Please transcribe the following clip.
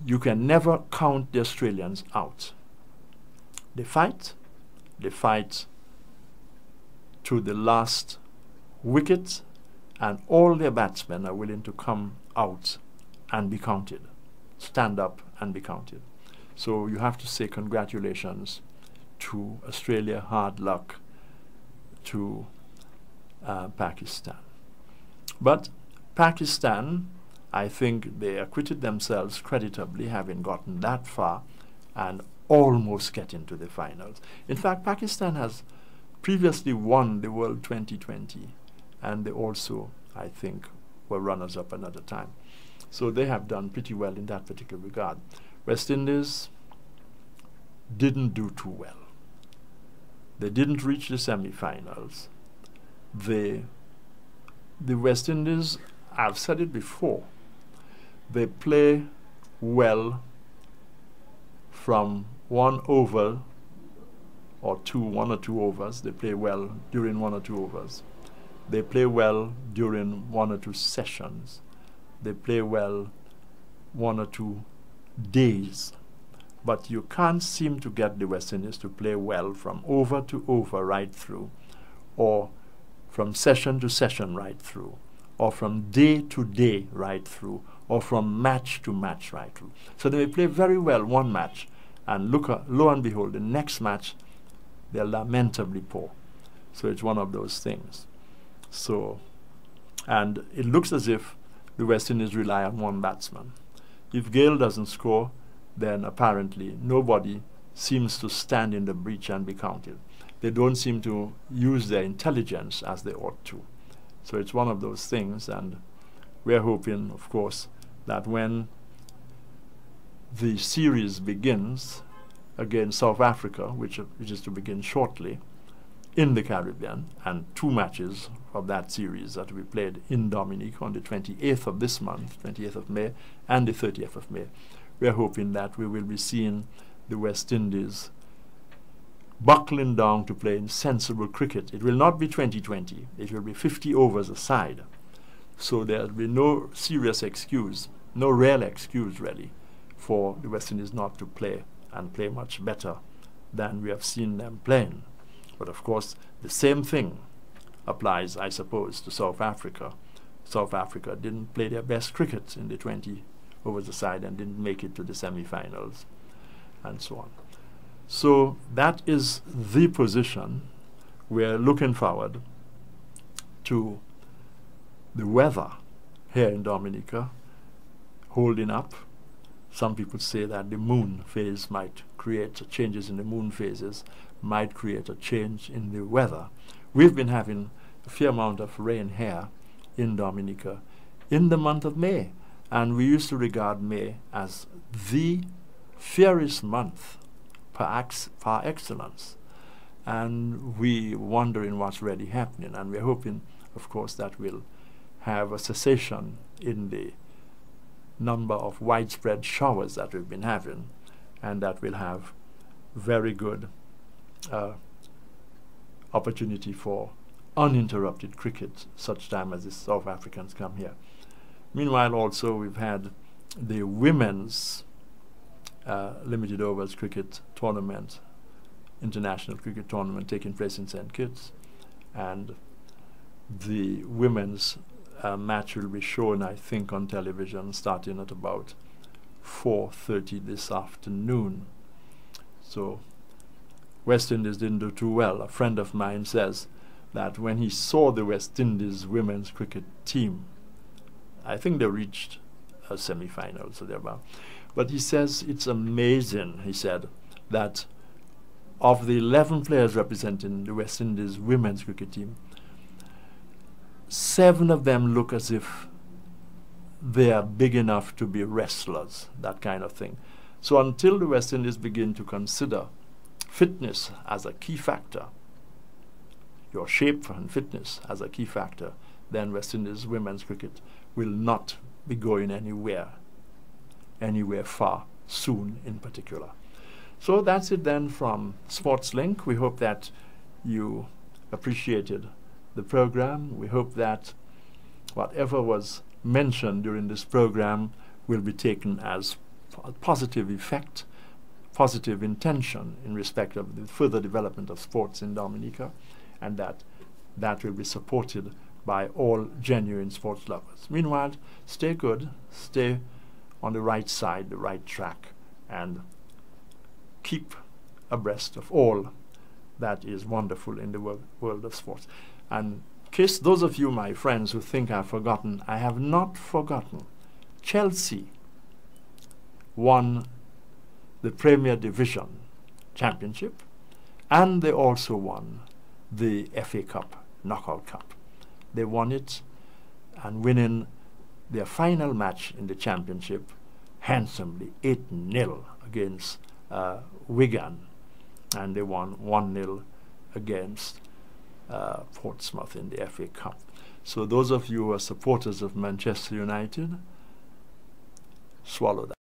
you can never count the Australians out. They fight to the last wicket, and all their batsmen are willing to come out and be counted, stand up and be counted. So you have to say congratulations to Australia, hard luck to Pakistan. But Pakistan, I think they acquitted themselves creditably, having gotten that far and almost getting to the finals. In fact, Pakistan has previously won the World 2020, and they also, I think, were runners-up another time. So they have done pretty well in that particular regard. West Indies didn't do too well. They didn't reach the semi-finals. The West Indies, I've said it before, they play well from one or two overs. They play well during 1 or 2 overs. They play well during 1 or 2 sessions. They play well 1 or 2 days. But you can't seem to get the West Indies to play well from over to over right through, or from session to session right through, or from day to day right through, or from match to match right through. So they may play very well one match, and lo and behold, the next match, they're lamentably poor. So it's one of those things. So, and it looks as if the West Indies rely on one batsman. If Gale doesn't score, then apparently nobody seems to stand in the breach and be counted. They don't seem to use their intelligence as they ought to. So it's one of those things, and we're hoping, of course, that when the series begins against South Africa, which is to begin shortly in the Caribbean, and 2 matches of that series that will be played in Dominique on the 28th of this month, 28th of May, and the 30th of May. We're hoping that we will be seeing the West Indies buckling down to play in sensible cricket. It will not be 2020. It will be 50 overs a side. So there will be no serious excuse, no real excuse really, for the West Indies not to play and play much better than we have seen them playing. But of course, the same thing applies, I suppose, to South Africa. South Africa didn't play their best cricket in the 20 overs a side and didn't make it to the semi-finals, and so on. So that is the position. We're looking forward to the weather here in Dominica holding up. Some people say that the moon phase might create changes in the moon phases, might create a change in the weather. We've been having a fair amount of rain here in Dominica in the month of May, and we used to regard May as the fairest month par excellence, and we wondering what's really happening, and we're hoping, of course, that we'll have a cessation in the number of widespread showers that we've been having, and that we'll have very good opportunity for uninterrupted cricket such time as the South Africans come here. Meanwhile, also, we've had the women's limited overs cricket tournament, international cricket tournament taking place in St. Kitts, and the women's match will be shown, I think, on television starting at about 4:30 this afternoon. So West Indies didn't do too well. A friend of mine says that when he saw the West Indies women's cricket team, I think they reached a semi-final, so they're about. But he says it's amazing, he said, that of the 11 players representing the West Indies women's cricket team, 7 of them look as if they are big enough to be wrestlers, that kind of thing. So until the West Indies begin to consider fitness as a key factor, your shape and fitness as a key factor, then West Indies women's cricket will not be going anywhere far soon in particular. So that's it then from SportsLink. We hope that you appreciated the program. We hope that whatever was mentioned during this program will be taken as positive effect, positive intention in respect of the further development of sports in Dominica, and that will be supported by all genuine sports lovers. Meanwhile, stay good, stay on the right side, the right track, and keep abreast of all that is wonderful in the world of sports. And in case those of you, my friends, who think I've forgotten, I have not forgotten. Chelsea won the Premier Division Championship, and they also won the FA Cup Knockout Cup. They won it, and winning their final match in the championship handsomely, 8-0 against Wigan, and they won 1-0 against Portsmouth in the FA Cup. So those of you who are supporters of Manchester United, swallow that.